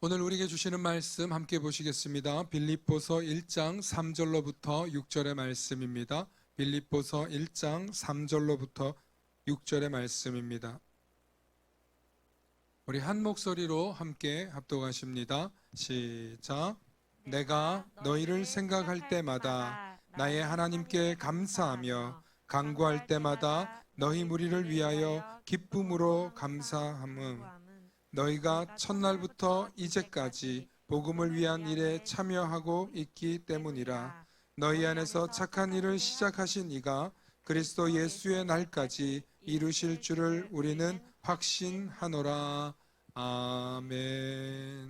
오늘 우리에게 주시는 말씀 함께 보시겠습니다. 빌립보서 1장 3절로부터 6절의 말씀입니다. 빌립보서 1장 3절로부터 6절의 말씀입니다. 우리 한 목소리로 함께 합독하십니다. 시작. 내가 너희를 생각할 때마다 나의 하나님께 감사하며 간구할 때마다 너희 무리를 위하여 기쁨으로 감사함은 너희가 첫날부터 이제까지 복음을 위한 일에 참여하고 있기 때문이라. 너희 안에서 착한 일을 시작하신 이가 그리스도 예수의 날까지 이루실 줄을 우리는 확신하노라. 아멘.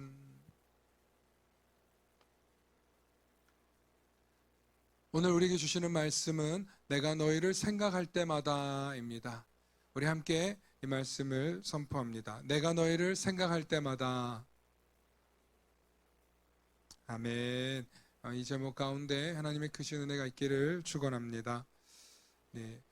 오늘 우리에게 주시는 말씀은 내가 너희를 생각할 때마다입니다. 우리 함께 이 말씀을 선포합니다. 내가 너희를 생각할 때마다. 아멘. 이 제목 가운데 하나님의 크신 은혜가 있기를 축원합니다. 네.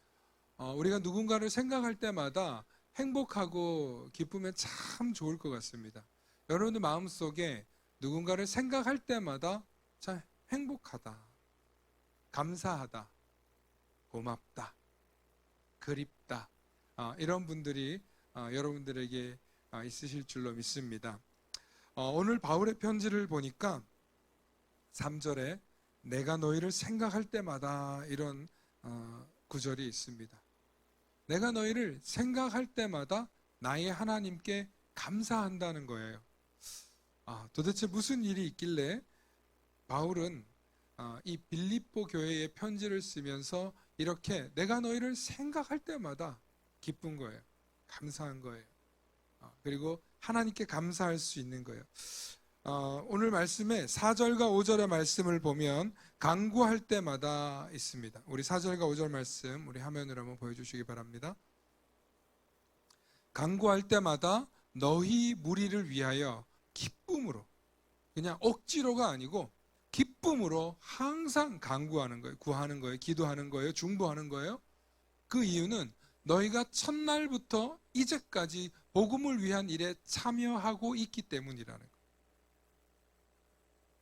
우리가 누군가를 생각할 때마다 행복하고 기쁘면 참 좋을 것 같습니다. 여러분들 마음속에 누군가를 생각할 때마다 참 행복하다, 감사하다, 고맙다, 그립다, 이런 분들이 여러분들에게 있으실 줄로 믿습니다. 오늘 바울의 편지를 보니까 3절에 내가 너희를 생각할 때마다 이런 구절이 있습니다. 내가 너희를 생각할 때마다 나의 하나님께 감사한다는 거예요. 도대체 무슨 일이 있길래 바울은 이 빌립보 교회에 편지를 쓰면서 이렇게 내가 너희를 생각할 때마다 기쁜 거예요. 감사한 거예요. 그리고 하나님께 감사할 수 있는 거예요. 오늘 말씀에 4절과 5절의 말씀을 보면 간구할 때마다 있습니다. 우리 4절과 5절 말씀 우리 화면으로 한번 보여주시기 바랍니다. 간구할 때마다 너희 무리를 위하여 기쁨으로, 그냥 억지로가 아니고 기쁨으로 항상 간구하는 거예요. 구하는 거예요. 기도하는 거예요. 중보하는 거예요. 그 이유는 너희가 첫날부터 이제까지 복음을 위한 일에 참여하고 있기 때문이라는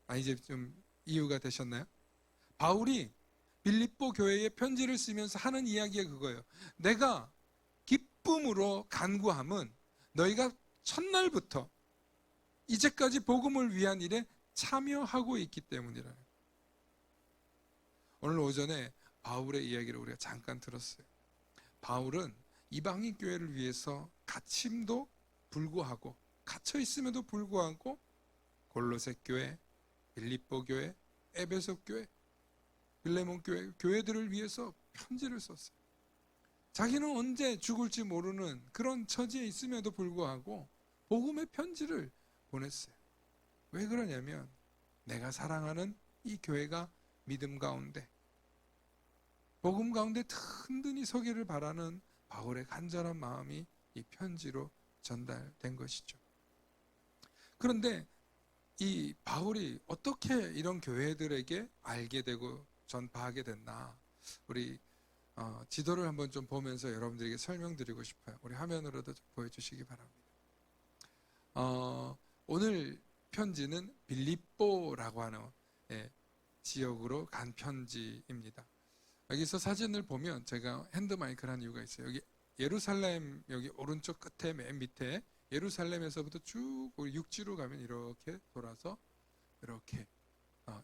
거예요. 이제 좀 이유가 되셨나요? 바울이 빌립보 교회에 편지를 쓰면서 하는 이야기가 그거예요. 내가 기쁨으로 간구함은 너희가 첫날부터 이제까지 복음을 위한 일에 참여하고 있기 때문이라는 거예요. 오늘 오전에 바울의 이야기를 우리가 잠깐 들었어요. 바울은 이방인 교회를 위해서 갇힘도 불구하고, 갇혀 있음에도 불구하고 골로새 교회, 빌립보 교회, 에베소 교회, 빌레몬 교회, 교회들을 위해서 편지를 썼어요. 자기는 언제 죽을지 모르는 그런 처지에 있음에도 불구하고 복음의 편지를 보냈어요. 왜 그러냐면 내가 사랑하는 이 교회가 믿음 가운데, 복음 가운데 든든히 서기를 바라는 바울의 간절한 마음이 이 편지로 전달된 것이죠. 그런데 이 바울이 어떻게 이런 교회들에게 알게 되고 전파하게 됐나, 우리 지도를 한번 좀 보면서 여러분들에게 설명드리고 싶어요. 우리 화면으로도 좀 보여주시기 바랍니다. 오늘 편지는 빌립보라고 하는 지역으로 간 편지입니다. 여기서 사진을 보면 제가 핸드마이크를 한 이유가 있어요. 여기 예루살렘, 여기 오른쪽 끝에 맨 밑에 예루살렘에서부터 쭉 육지로 가면 이렇게 돌아서 이렇게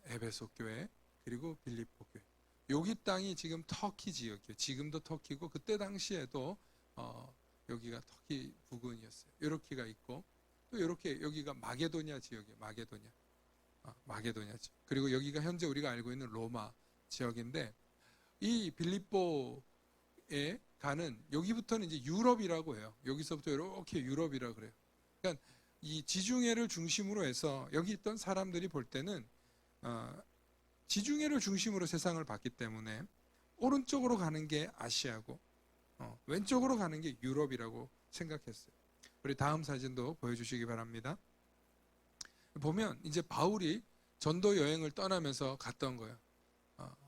에베소 교회, 그리고 빌립보 교회, 여기 땅이 지금 터키 지역이에요. 지금도 터키고 그때 당시에도 여기가 터키 부근이었어요. 이렇게가 있고 또 이렇게 여기가 마게도냐 지역이에요. 마게도냐 지역. 그리고 여기가 현재 우리가 알고 있는 로마 지역인데, 이 빌립보에 가는 여기부터는 이제 유럽이라고 해요. 여기서부터 이렇게 유럽이라고 그래요. 그러니까 이 지중해를 중심으로 해서 여기 있던 사람들이 볼 때는 지중해를 중심으로 세상을 봤기 때문에 오른쪽으로 가는 게 아시아고 왼쪽으로 가는 게 유럽이라고 생각했어요. 우리 다음 사진도 보여주시기 바랍니다. 보면 이제 바울이 전도 여행을 떠나면서 갔던 거예요.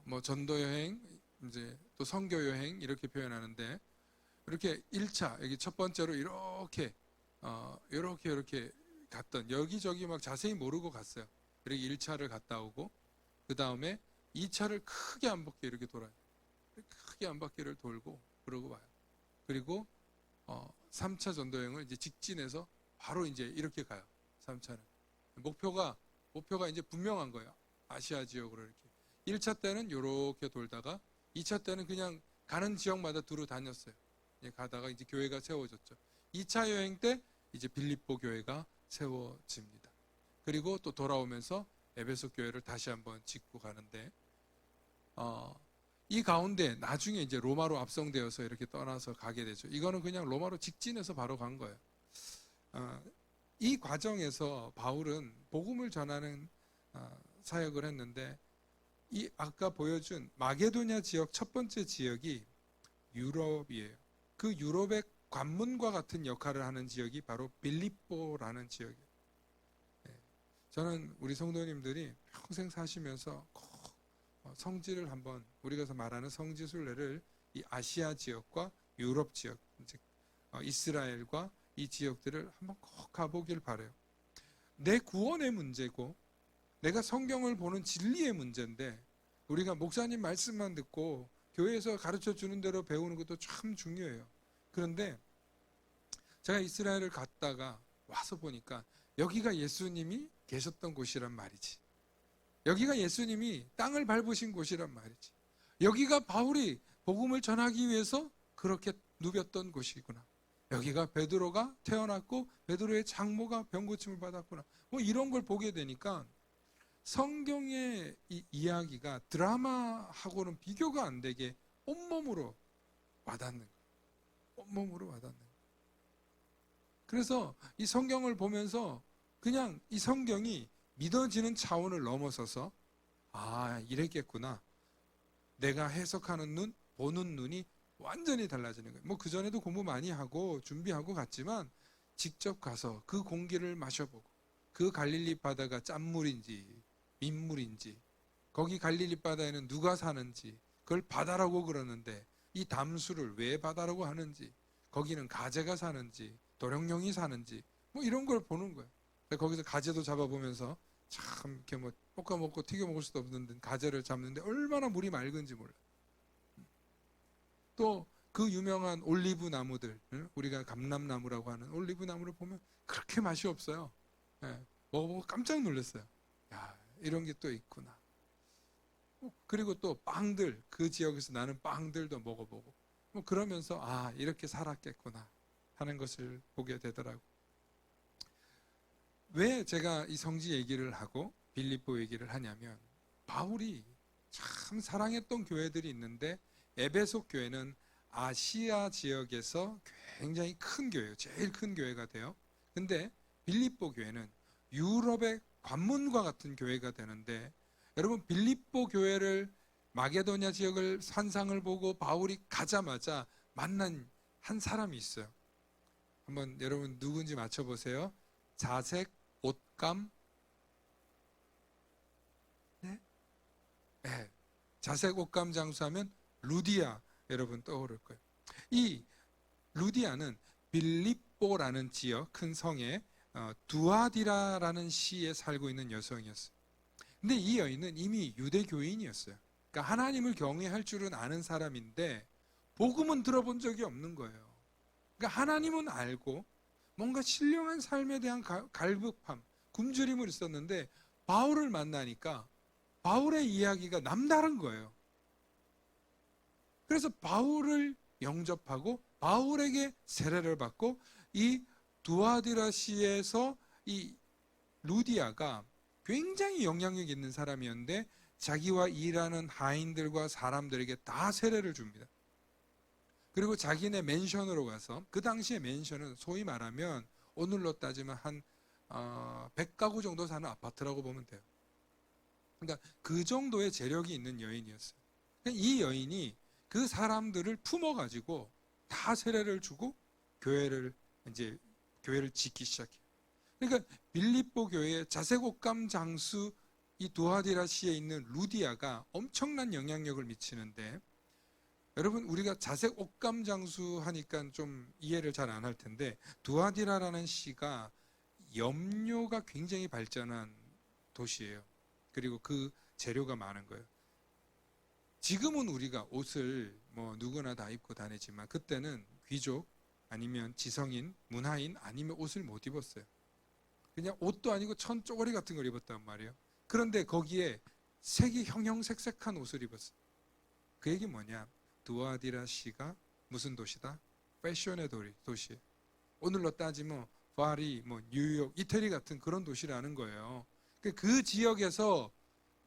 뭐 전도 여행, 이제 또 선교 여행 이렇게 표현하는데, 이렇게 1차 여기 첫 번째로 이렇게 갔던 여기저기 막 자세히 모르고 갔어요. 그리고 1차를 갔다 오고 그 다음에 2차를 크게 한 바퀴 이렇게 돌아요. 크게 한 바퀴를 돌고 그러고 와요. 그리고 3차 전도여행을 이제 직진해서 바로 이제 이렇게 가요. 3차는 목표가 이제 분명한 거예요. 아시아 지역으로 이렇게. 1차 때는 이렇게 돌다가 2차 때는 그냥 가는 지역마다 두루 다녔어요. 가다가 이제 교회가 세워졌죠. 2차 여행 때 이제 빌립보 교회가 세워집니다. 그리고 또 돌아오면서 에베소 교회를 다시 한번 짓고 가는데 이 가운데 나중에 이제 로마로 압송되어서 이렇게 떠나서 가게 되죠. 이거는 그냥 로마로 직진해서 바로 간 거예요. 이 과정에서 바울은 복음을 전하는 사역을 했는데 이 아까 보여준 마게도냐 지역 첫 번째 지역이 유럽이에요. 그 유럽의 관문과 같은 역할을 하는 지역이 바로 빌립보라는 지역이에요. 저는 우리 성도님들이 평생 사시면서 꼭 성지를 한번 우리가 말하는 성지 순례를 이 아시아 지역과 유럽 지역, 즉 이스라엘과 이 지역들을 한번 꼭 가보길 바라요. 내 구원의 문제고 내가 성경을 보는 진리의 문제인데 우리가 목사님 말씀만 듣고 교회에서 가르쳐 주는 대로 배우는 것도 참 중요해요. 그런데 제가 이스라엘을 갔다가 와서 보니까 여기가 예수님이 계셨던 곳이란 말이지. 여기가 예수님이 땅을 밟으신 곳이란 말이지. 여기가 바울이 복음을 전하기 위해서 그렇게 누볐던 곳이구나. 여기가 베드로가 태어났고 베드로의 장모가 병고침을 받았구나. 뭐 이런 걸 보게 되니까 성경의 이 이야기가 드라마하고는 비교가 안 되게 온몸으로 와닿는 거예요. 온몸으로 와닿는 거예요. 그래서 이 성경을 보면서 그냥 이 성경이 믿어지는 차원을 넘어서서 이랬겠구나. 내가 해석하는 눈, 보는 눈이 완전히 달라지는 거예요. 뭐 그전에도 공부 많이 하고 준비하고 갔지만 직접 가서 그 공기를 마셔보고 그 갈릴리 바다가 짠물인지 민물인지 거기 갈릴리 바다에는 누가 사는지 그걸 바다라고 그러는데 이 담수를 왜 바다라고 하는지 거기는 가재가 사는지 도룡뇽이 사는지 뭐 이런 걸 보는 거예요. 거기서 가재도 잡아보면서 참 이렇게 뭐 볶아 먹고 튀겨 먹을 수도 없는 가재를 잡는데 얼마나 물이 맑은지 몰라. 또 그 유명한 올리브 나무들, 우리가 감람나무라고 하는 올리브 나무를 보면 그렇게 맛이 없어요. 먹어보고 깜짝 놀랐어요. 야, 이런 게 또 있구나. 그리고 또 빵들, 그 지역에서 나는 빵들도 먹어보고 뭐 그러면서 이렇게 살았겠구나 하는 것을 보게 되더라고. 왜 제가 이 성지 얘기를 하고 빌립보 얘기를 하냐면 바울이 참 사랑했던 교회들이 있는데 에베소 교회는 아시아 지역에서 굉장히 큰 교회예요. 제일 큰 교회가 돼요. 근데 빌립보 교회는 유럽의 관문과 같은 교회가 되는데 여러분 빌립보 교회를 마게도냐 지역을 산상을 보고 바울이 가자마자 만난 한 사람이 있어요. 한번 여러분 누군지 맞춰보세요. 자색 옷감 네? 자색 옷감 장수하면 루디아 여러분 떠오를 거예요. 이 루디아는 빌립보라는 지역 큰 성에 두아디라라는 시에 살고 있는 여성이었어요. 근데 이 여인은 이미 유대교인이었어요. 그러니까 하나님을 경외할 줄은 아는 사람인데 복음은 들어본 적이 없는 거예요. 그러니까 하나님은 알고 뭔가 신령한 삶에 대한 갈급함, 굶주림을 있었는데 바울을 만나니까 바울의 이야기가 남다른 거예요. 그래서 바울을 영접하고 바울에게 세례를 받고 이 두아디라시에서 이 루디아가 굉장히 영향력 있는 사람이었는데 자기와 일하는 하인들과 사람들에게 다 세례를 줍니다. 그리고 자기네 맨션으로 가서 그 당시에 맨션은 소위 말하면 오늘로 따지면 한 100가구 정도 사는 아파트라고 보면 돼요. 그러니까 그 정도의 재력이 있는 여인이었어요. 이 여인이 그 사람들을 품어가지고 다 세례를 주고 교회를 짓기 시작해요. 그러니까 빌립보 교회의 자색옷감 장수 이 두아디라시에 있는 루디아가 엄청난 영향력을 미치는데 여러분 우리가 자색옷감 장수 하니까 좀 이해를 잘 안 할 텐데 두아디라라는 시가 염료가 굉장히 발전한 도시예요. 그리고 그 재료가 많은 거예요. 지금은 우리가 옷을 뭐 누구나 다 입고 다니지만 그때는 귀족 아니면 지성인, 문화인 아니면 옷을 못 입었어요. 그냥 옷도 아니고 천 쪼가리 같은 걸 입었단 말이에요. 그런데 거기에 색이 형형색색한 옷을 입었어요. 그 얘기 뭐냐? 두아디라시가 무슨 도시다? 패션의 도시. 오늘로 따지면 파리, 뭐 뉴욕, 이태리 같은 그런 도시라는 거예요. 그 지역에서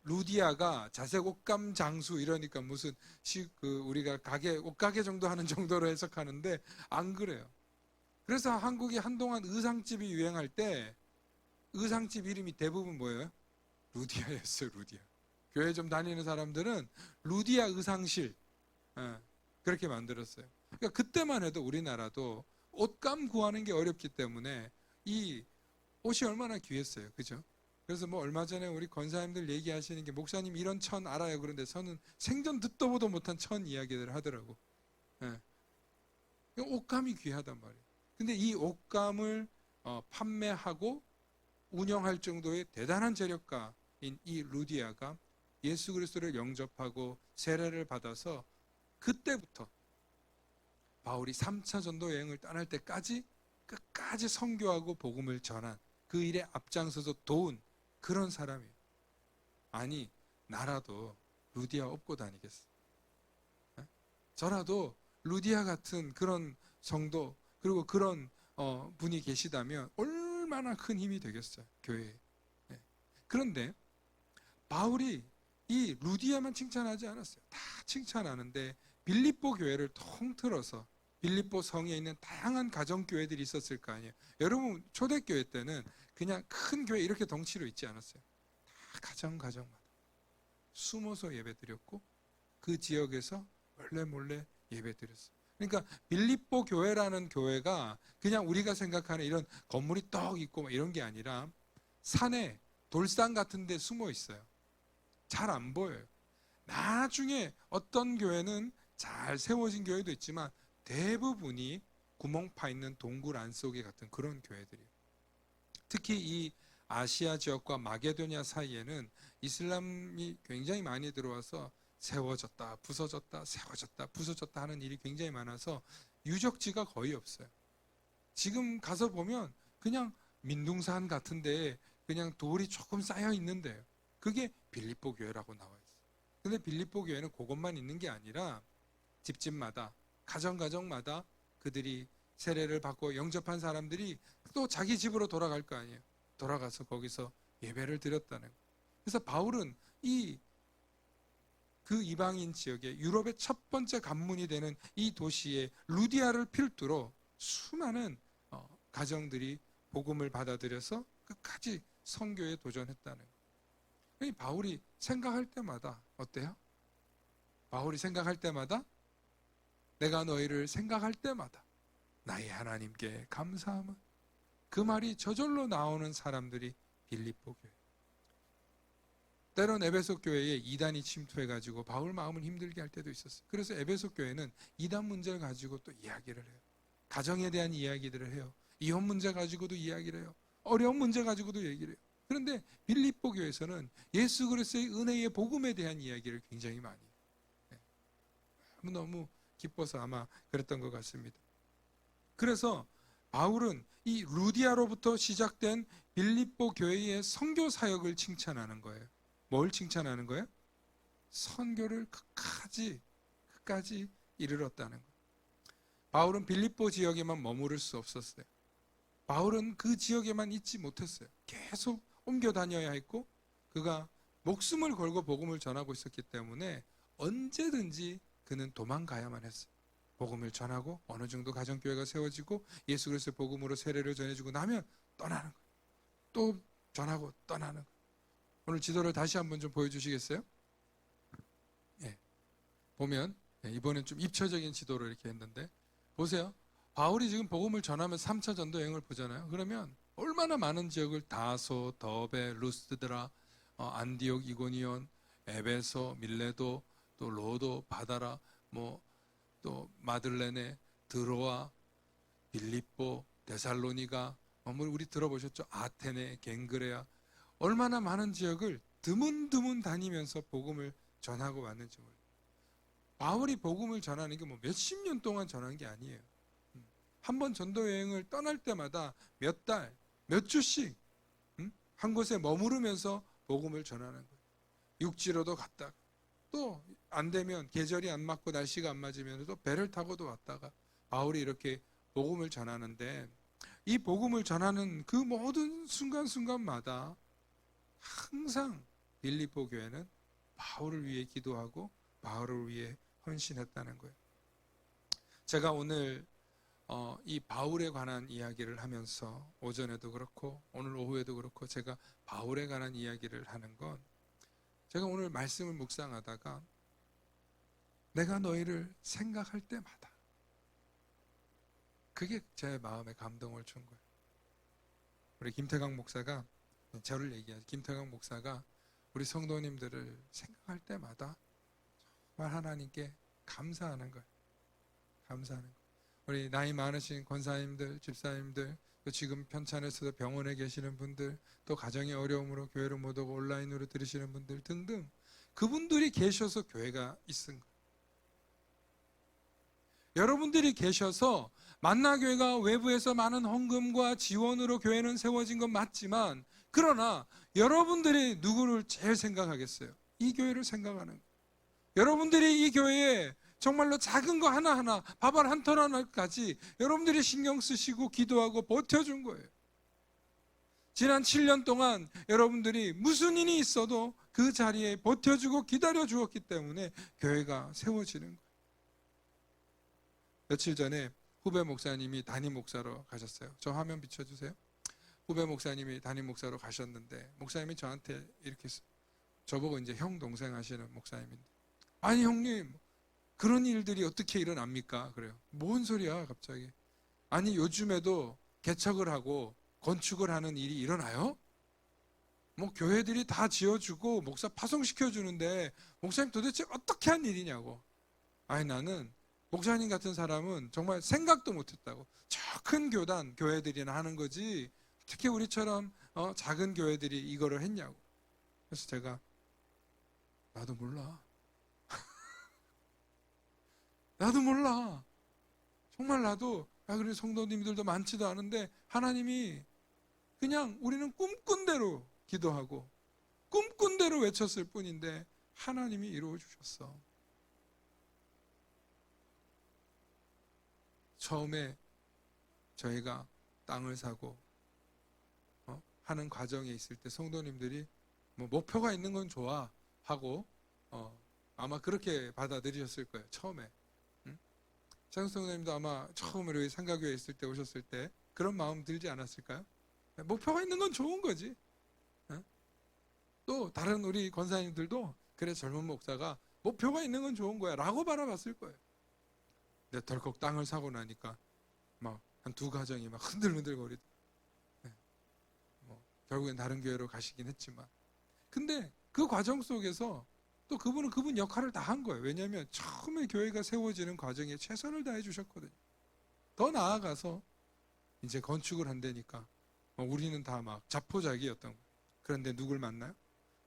루디아가 자색 옷감 장수 이러니까 무슨 우리가 옷가게 정도 하는 정도로 해석하는데 안 그래요. 그래서 한국이 한동안 의상집이 유행할 때 의상집 이름이 대부분 뭐예요? 루디아였어요. 루디아. 교회 좀 다니는 사람들은 루디아 의상실 그렇게 만들었어요. 그러니까 그때만 해도 우리나라도 옷감 구하는 게 어렵기 때문에 이 옷이 얼마나 귀했어요. 그죠? 그래서 뭐 얼마 전에 우리 권사님들 얘기하시는 게 목사님 이런 천 알아요. 그런데 저는 생전 듣도 보도 못한 천 이야기들을 하더라고. 예. 옷감이 귀하단 말이에요. 근데 이 옷감을 판매하고 운영할 정도의 대단한 재력가인 이 루디아가 예수 그리스도를 영접하고 세례를 받아서 그때부터 바울이 3차 전도 여행을 떠날 때까지 끝까지 선교하고 복음을 전한 그 일에 앞장서서 도운 그런 사람이에요. 아니 나라도 루디아 업고 다니겠어. 저라도 루디아 같은 그런 성도 그리고 그런 분이 계시다면 얼마나 큰 힘이 되겠어요. 교회에. 그런데 바울이 이 루디아만 칭찬하지 않았어요. 다 칭찬하는데 빌립보 교회를 통틀어서 빌립보 성에 있는 다양한 가정교회들이 있었을 거 아니에요. 여러분 초대교회 때는 그냥 큰 교회 이렇게 덩치로 있지 않았어요. 다 가정마다 숨어서 예배드렸고 그 지역에서 몰래 예배드렸어요. 그러니까 빌립보 교회라는 교회가 그냥 우리가 생각하는 이런 건물이 떡 있고 이런 게 아니라 산에 돌산 같은 데 숨어 있어요. 잘 안 보여요. 나중에 어떤 교회는 잘 세워진 교회도 있지만 대부분이 구멍 파 있는 동굴 안 속에 같은 그런 교회들이에요. 특히 이 아시아 지역과 마게도냐 사이에는 이슬람이 굉장히 많이 들어와서 세워졌다 부서졌다 세워졌다 부서졌다 하는 일이 굉장히 많아서 유적지가 거의 없어요. 지금 가서 보면 그냥 민둥산 같은 데에 그냥 돌이 조금 쌓여 있는데요. 그게 빌립보 교회라고 나와 있어요. 근데 빌립보 교회는 그것만 있는 게 아니라 집집마다 가정마다 그들이 세례를 받고 영접한 사람들이 또 자기 집으로 돌아갈 거 아니에요. 돌아가서 거기서 예배를 드렸다는 거예요. 그래서 바울은 그 이방인 지역에 유럽의 첫 번째 관문이 되는 이 도시의 루디아를 필두로 수많은 가정들이 복음을 받아들여서 끝까지 선교에 도전했다는 거예요. 바울이 생각할 때마다 어때요? 바울이 생각할 때마다 내가 너희를 생각할 때마다 나의 하나님께 감사함은 그 말이 저절로 나오는 사람들이 빌립보 교회. 때론 에베소 교회에 이단이 침투해가지고 바울 마음을 힘들게 할 때도 있었어요. 그래서 에베소 교회는 이단 문제를 가지고 또 이야기를 해요. 가정에 대한 이야기들을 해요. 이혼 문제 가지고도 이야기를 해요. 어려운 문제 가지고도 얘기를 해요. 그런데 빌립보 교회에서는 예수 그리스도의 은혜의 복음에 대한 이야기를 굉장히 많이 해요. 너무 기뻐서 아마 그랬던 것 같습니다. 그래서 바울은 이 루디아로부터 시작된 빌립보 교회의 선교 사역을 칭찬하는 거예요. 뭘 칭찬하는 거예요? 선교를 끝까지 이르렀다는 거예요. 바울은 빌립보 지역에만 머무를 수 없었어요. 바울은 그 지역에만 있지 못했어요. 계속 옮겨 다녀야 했고 그가 목숨을 걸고 복음을 전하고 있었기 때문에 언제든지 그는 도망가야만 했어요. 복음을 전하고 어느 정도 가정교회가 세워지고 예수 그리스도의 복음으로 세례를 전해주고 나면 떠나는 거예요. 또 전하고 떠나는 거예요. 오늘 지도를 다시 한번 좀 보여주시겠어요? 예. 보면 이번엔 좀 입체적인 지도를 이렇게 했는데 보세요. 바울이 지금 복음을 전하면 3차 전도 여행을 보잖아요. 그러면 얼마나 많은 지역을 다소, 더베, 루스드라, 안디옥, 이고니온, 에베소, 밀레도, 또 로도, 바다라, 또 마들레네, 드로아, 빌립보, 데살로니가, 우리 들어보셨죠? 아테네, 갱그레아, 얼마나 많은 지역을 드문드문 다니면서 복음을 전하고 왔는지 몰라요. 바울이 복음을 전하는 게 뭐 몇십 년 동안 전한 게 아니에요. 한 번 전도 여행을 떠날 때마다 몇 달, 몇 주씩 한 곳에 머무르면서 복음을 전하는 거예요. 육지로도 갔다가 또 안 되면 계절이 안 맞고 날씨가 안 맞으면 또 배를 타고도 왔다가 바울이 이렇게 복음을 전하는데, 이 복음을 전하는 그 모든 순간순간마다 항상 빌립보 교회는 바울을 위해 기도하고 바울을 위해 헌신했다는 거예요. 제가 오늘 이 바울에 관한 이야기를 하면서 오전에도 그렇고 오늘 오후에도 그렇고 제가 바울에 관한 이야기를 하는 건, 제가 오늘 말씀을 묵상하다가 내가 너희를 생각할 때마다 그게 제 마음에 감동을 준 거예요. 우리 김태강 목사가, 저를 얘기하죠. 김태강 목사가 우리 성도님들을 생각할 때마다 정말 하나님께 감사하는 거예요. 감사하는 거예요. 우리 나이 많으신 권사님들, 집사님들, 또 지금 편찮으셔서 병원에 계시는 분들, 또 가정의 어려움으로 교회를 못 오고 온라인으로 들으시는 분들 등등, 그분들이 계셔서 교회가 있은 거예요. 여러분들이 계셔서 만나교회가 외부에서 많은 헌금과 지원으로 교회는 세워진 건 맞지만, 그러나 여러분들이 누구를 제일 생각하겠어요? 이 교회를 생각하는 거예요. 여러분들이 이 교회에 정말로 작은 거 하나하나, 밥알 한 톨 하나까지 여러분들이 신경 쓰시고 기도하고 버텨준 거예요. 지난 7년 동안 여러분들이 무슨 일이 있어도 그 자리에 버텨주고 기다려 주었기 때문에 교회가 세워지는 거예요. 며칠 전에 후배 목사님이 담임 목사로 가셨어요. 저 화면 비춰주세요. 후배 목사님이 담임 목사로 가셨는데, 목사님이 저한테 이렇게 했어요. 저보고 이제 형 동생 하시는 목사님인데, 아니 형님, 그런 일들이 어떻게 일어납니까? 그래요. 뭔 소리야 갑자기. 아니 요즘에도 개척을 하고 건축을 하는 일이 일어나요? 뭐 교회들이 다 지어주고 목사 파송시켜주는데 목사님 도대체 어떻게 한 일이냐고. 아니 나는 목사님 같은 사람은 정말 생각도 못했다고. 저 큰 교단, 교회들이나 하는 거지 어떻게 우리처럼 작은 교회들이 이거를 했냐고. 그래서 제가 나도 몰라. 나도 몰라. 정말 나도, 그래 성도님들도 많지도 않은데 하나님이 그냥 우리는 꿈꾼 대로 기도하고 꿈꾼 대로 외쳤을 뿐인데 하나님이 이루어 주셨어. 처음에 저희가 땅을 사고 하는 과정에 있을 때 성도님들이 뭐 목표가 있는 건 좋아 하고 아마 그렇게 받아들이셨을 거예요. 처음에. 장성님도 아마 처음으로 상가교회 있을 때 오셨을 때 그런 마음 들지 않았을까요? 목표가 있는 건 좋은 거지. 또 다른 우리 권사님들도 그래 젊은 목사가 목표가 있는 건 좋은 거야 라고 바라봤을 거예요. 근데 덜컥 땅을 사고 나니까 막 한 두 가정이 막 흔들흔들거리고 결국엔 다른 교회로 가시긴 했지만, 근데 그 과정 속에서 또 그분은 그분 역할을 다 한 거예요. 왜냐하면 처음에 교회가 세워지는 과정에 최선을 다해 주셨거든요. 더 나아가서 이제 건축을 한다니까 우리는 다 막 자포자기였던 거예요. 그런데 누굴 만나요?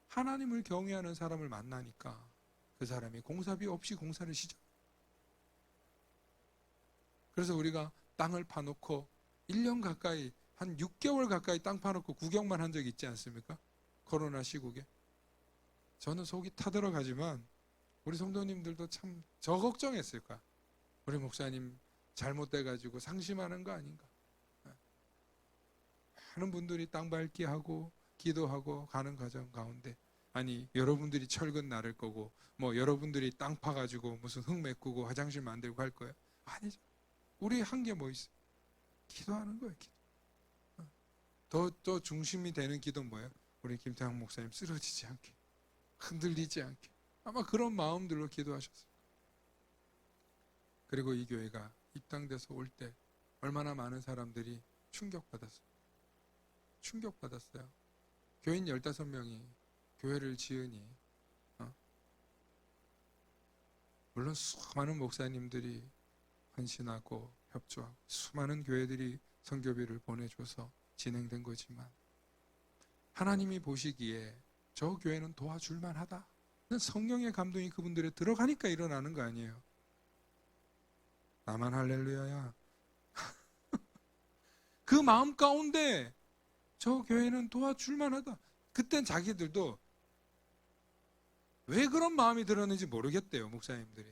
하나님을 경외하는 사람을 만나니까 그 사람이 공사비 없이 공사를 시작. 그래서 우리가 땅을 파놓고 1년 가까이, 한 6개월 가까이 땅 파놓고 구경만 한 적이 있지 않습니까? 코로나 시국에. 저는 속이 타들어가지만 우리 성도님들도 참 저 걱정했을 거야. 우리 목사님 잘못돼가지고 상심하는 거 아닌가. 많은 분들이 땅 밟기 하고 기도하고 가는 과정 가운데, 아니 여러분들이 철근 나를 거고 뭐 여러분들이 땅 파가지고 무슨 흙 메꾸고 화장실 만들고 할 거예요? 아니죠. 우리 한 게 뭐 있어? 기도하는 거예요. 기도. 더 중심이 되는 기도는 뭐예요? 우리 김태형 목사님 쓰러지지 않게, 흔들리지 않게, 아마 그런 마음들로 기도하셨어요. 그리고 이 교회가 입당돼서 올 때 얼마나 많은 사람들이 충격받았어요. 충격받았어요. 교인 15명이 교회를 지으니 물론 수많은 목사님들이 헌신하고 협조하고 수많은 교회들이 선교비를 보내줘서 진행된 거지만 하나님이 보시기에 저 교회는 도와줄 만하다. 성령의 감동이 그분들에 들어가니까 일어나는 거 아니에요. 나만 할렐루야야. 그 마음 가운데 저 교회는 도와줄 만하다. 그땐 자기들도 왜 그런 마음이 들었는지 모르겠대요, 목사님들이.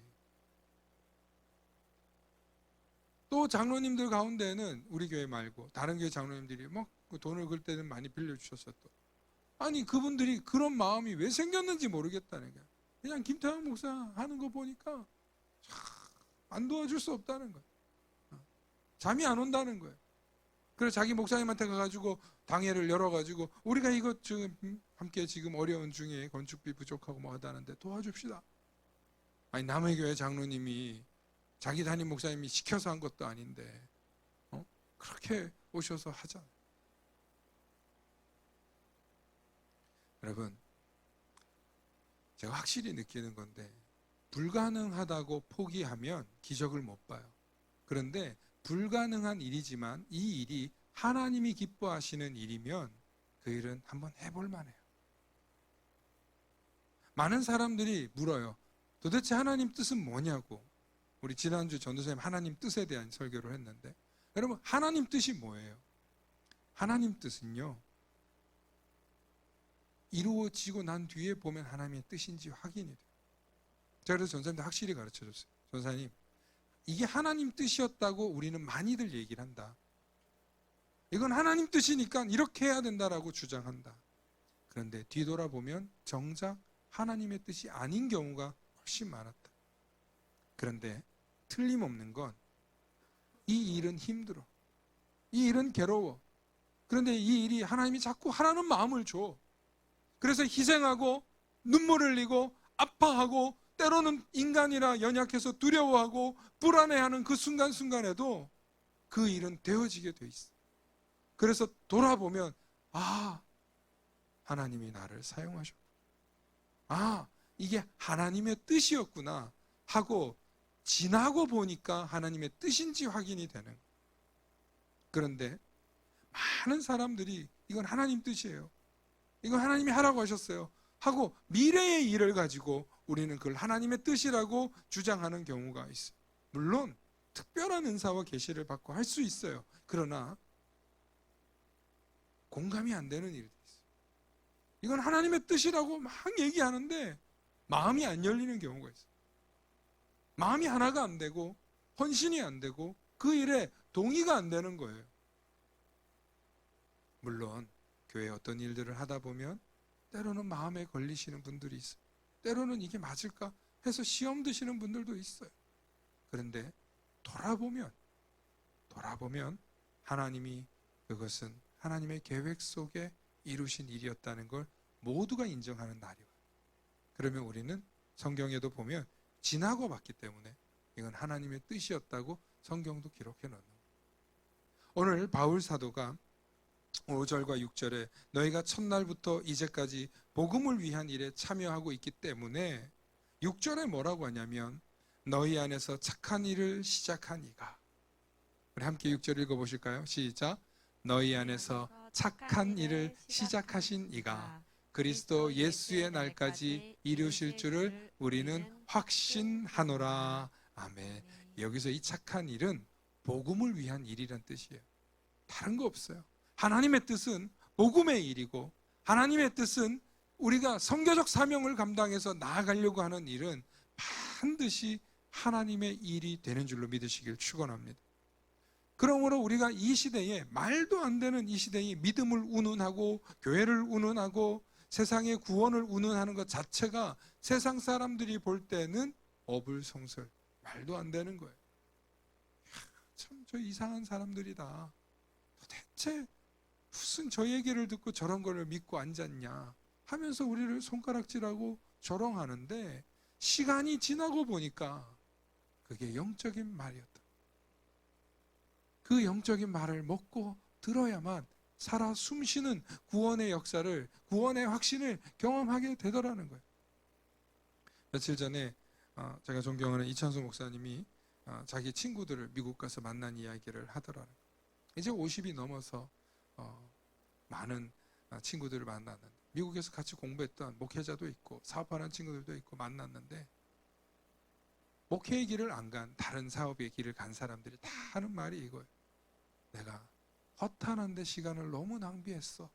또 장로님들 가운데는 우리 교회 말고 다른 교회 장로님들이 막 돈을 걸 때는 많이 빌려주셨어. 또 아니 그분들이 그런 마음이 왜 생겼는지 모르겠다는 거야. 그냥 김태환 목사 하는 거 보니까 안 도와줄 수 없다는 거야. 잠이 안 온다는 거예요. 그래서 자기 목사님한테 가가지고 당회를 열어가지고 우리가 이거 지금 함께 지금 어려운 중에 건축비 부족하고 뭐 하다는데 도와줍시다. 아니 남의 교회 장로님이 자기 담임 목사님이 시켜서 한 것도 아닌데 그렇게 오셔서 하잖아요. 여러분, 제가 확실히 느끼는 건데 불가능하다고 포기하면 기적을 못 봐요. 그런데 불가능한 일이지만 이 일이 하나님이 기뻐하시는 일이면 그 일은 한번 해볼 만해요. 많은 사람들이 물어요. 도대체 하나님 뜻은 뭐냐고. 우리 지난주 전도사님 하나님 뜻에 대한 설교를 했는데 여러분 하나님 뜻이 뭐예요? 하나님 뜻은요 이루어지고 난 뒤에 보면 하나님의 뜻인지 확인이 돼요. 제가 그래서 전사님들 확실히 가르쳐줬어요. 전사님 이게 하나님 뜻이었다고 우리는 많이들 얘기를 한다. 이건 하나님 뜻이니까 이렇게 해야 된다라고 주장한다. 그런데 뒤돌아보면 정작 하나님의 뜻이 아닌 경우가 훨씬 많았다. 그런데 틀림없는 건 이 일은 힘들어. 이 일은 괴로워. 그런데 이 일이 하나님이 자꾸 하라는 마음을 줘. 그래서 희생하고 눈물 흘리고 아파하고 때로는 인간이라 연약해서 두려워하고 불안해하는 그 순간순간에도 그 일은 되어지게 돼 있어. 그래서 돌아보면 하나님이 나를 사용하셨구나. 이게 하나님의 뜻이었구나 하고 지나고 보니까 하나님의 뜻인지 확인이 되는 거예요. 그런데 많은 사람들이 이건 하나님 뜻이에요. 이건 하나님이 하라고 하셨어요. 하고 미래의 일을 가지고 우리는 그걸 하나님의 뜻이라고 주장하는 경우가 있어요. 물론 특별한 은사와 계시를 받고 할 수 있어요. 그러나 공감이 안 되는 일도 있어요. 이건 하나님의 뜻이라고 막 얘기하는데 마음이 안 열리는 경우가 있어요. 마음이 하나가 안 되고 헌신이 안 되고 그 일에 동의가 안 되는 거예요. 물론 교회에 어떤 일들을 하다 보면 때로는 마음에 걸리시는 분들이 있어요. 때로는 이게 맞을까 해서 시험 드시는 분들도 있어요. 그런데 돌아보면 하나님이 그것은 하나님의 계획 속에 이루신 일이었다는 걸 모두가 인정하는 날이 와요. 그러면 우리는 성경에도 보면 지나고 봤기 때문에 이건 하나님의 뜻이었다고 성경도 기록해 놓는 거예요. 오늘 바울 사도가 5절과 6절에 너희가 첫날부터 이제까지 복음을 위한 일에 참여하고 있기 때문에 6절에 뭐라고 하냐면 너희 안에서 착한 일을 시작한 이가. 우리 함께 6절 읽어보실까요? 시작. 너희 안에서 착한 일을 시작하신 이가 그리스도 예수의 날까지 이루실 줄을 우리는 확신하노라. 아멘. 여기서 이 착한 일은 복음을 위한 일이란 뜻이에요. 다른 거 없어요. 하나님의 뜻은 복음의 일이고 하나님의 뜻은 우리가 선교적 사명을 감당해서 나아가려고 하는 일은 반드시 하나님의 일이 되는 줄로 믿으시길 축원합니다. 그러므로 우리가 이 시대에 말도 안 되는 이 시대에 믿음을 운운하고 교회를 운운하고 세상의 구원을 운운하는 것 자체가 세상 사람들이 볼 때는 어불성설, 말도 안 되는 거예요. 참 저 이상한 사람들이다. 도대체 무슨 저 얘기를 듣고 저런 거를 믿고 앉았냐 하면서 우리를 손가락질하고 조롱하는데 시간이 지나고 보니까 그게 영적인 말이었다. 그 영적인 말을 먹고 들어야만 살아 숨쉬는 구원의 역사를, 구원의 확신을 경험하게 되더라는 거예요. 며칠 전에 제가 존경하는 이찬수 목사님이 자기 친구들을 미국 가서 만난 이야기를 하더라는 거예요. 이제 50이 넘어서 많은 친구들을 만났는데, 미국에서 같이 공부했던 목회자도 있고 사업하는 친구들도 있고 만났는데, 목회의 길을 안 간, 다른 사업의 길을 간 사람들이 다 하는 말이 이거예요. 내가 허탄한데 시간을 너무 낭비했어.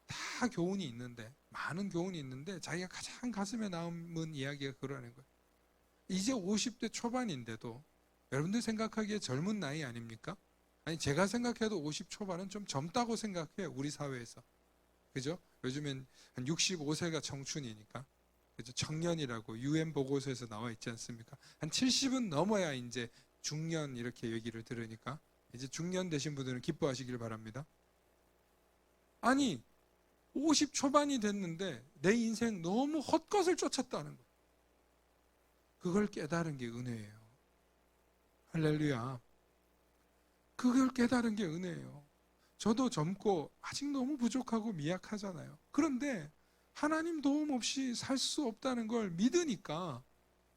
다 교훈이 있는데, 많은 교훈이 있는데 자기가 가장 가슴에 남은 이야기가 그러는 거예요. 이제 50대 초반인데도 여러분들 생각하기에 젊은 나이 아닙니까? 아니, 제가 생각해도 50 초반은 좀 젊다고 생각해요, 우리 사회에서. 그죠? 요즘엔 한 65세가 청춘이니까. 그죠? 청년이라고 UN 보고서에서 나와 있지 않습니까? 한 70은 넘어야 이제 중년, 이렇게 얘기를 들으니까 이제 중년 되신 분들은 기뻐하시길 바랍니다. 아니, 50 초반이 됐는데 내 인생 너무 헛것을 쫓았다는 거예요. 그걸 깨달은 게 은혜예요. 할렐루야. 그걸 깨달은 게 은혜예요. 저도 젊고 아직 너무 부족하고 미약하잖아요. 그런데 하나님 도움 없이 살 수 없다는 걸 믿으니까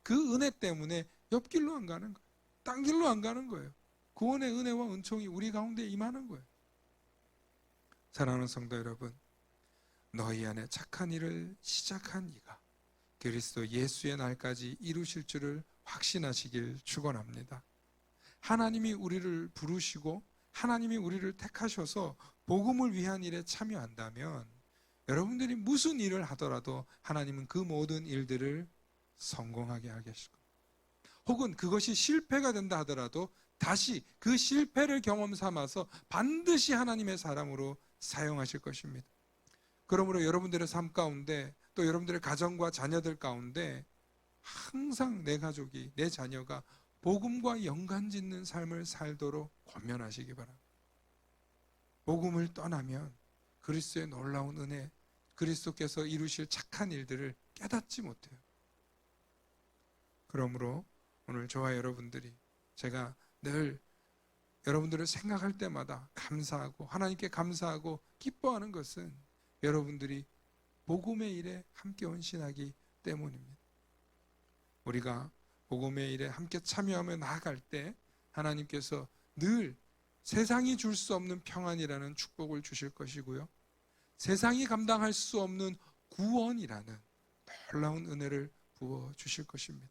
그 은혜 때문에 옆길로 안 가는 거예요. 딴 길로 안 가는 거예요. 구원의 은혜와 은총이 우리 가운데 임하는 거예요. 사랑하는 성도 여러분, 너희 안에 착한 일을 시작한 이가 그리스도 예수의 날까지 이루실 줄을 확신하시길 축원합니다. 하나님이 우리를 부르시고 하나님이 우리를 택하셔서 복음을 위한 일에 참여한다면 여러분들이 무슨 일을 하더라도 하나님은 그 모든 일들을 성공하게 하실 겁니다. 혹은 그것이 실패가 된다 하더라도 다시 그 실패를 경험 삼아서 반드시 하나님의 사람으로 사용하실 것입니다. 그러므로 여러분들의 삶 가운데, 또 여러분들의 가정과 자녀들 가운데 항상 내 가족이, 내 자녀가 복음과 연관짓는 삶을 살도록 권면하시기 바랍니다. 복음을 떠나면 그리스도의 놀라운 은혜, 그리스도께서 이루실 착한 일들을 깨닫지 못해요. 그러므로 오늘 저와 여러분들이, 제가 늘 여러분들을 생각할 때마다 감사하고 하나님께 감사하고 기뻐하는 것은 여러분들이 복음의 일에 함께 헌신하기 때문입니다. 우리가 복음의 일에 함께 참여하며 나아갈 때 하나님께서 늘 세상이 줄 수 없는 평안이라는 축복을 주실 것이고요, 세상이 감당할 수 없는 구원이라는 놀라운 은혜를 부어주실 것입니다.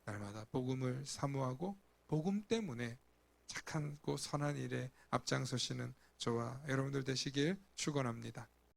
날마다 복음을 사모하고 복음 때문에 착하고 선한 일에 앞장서시는 저와 여러분들 되시길 축원합니다.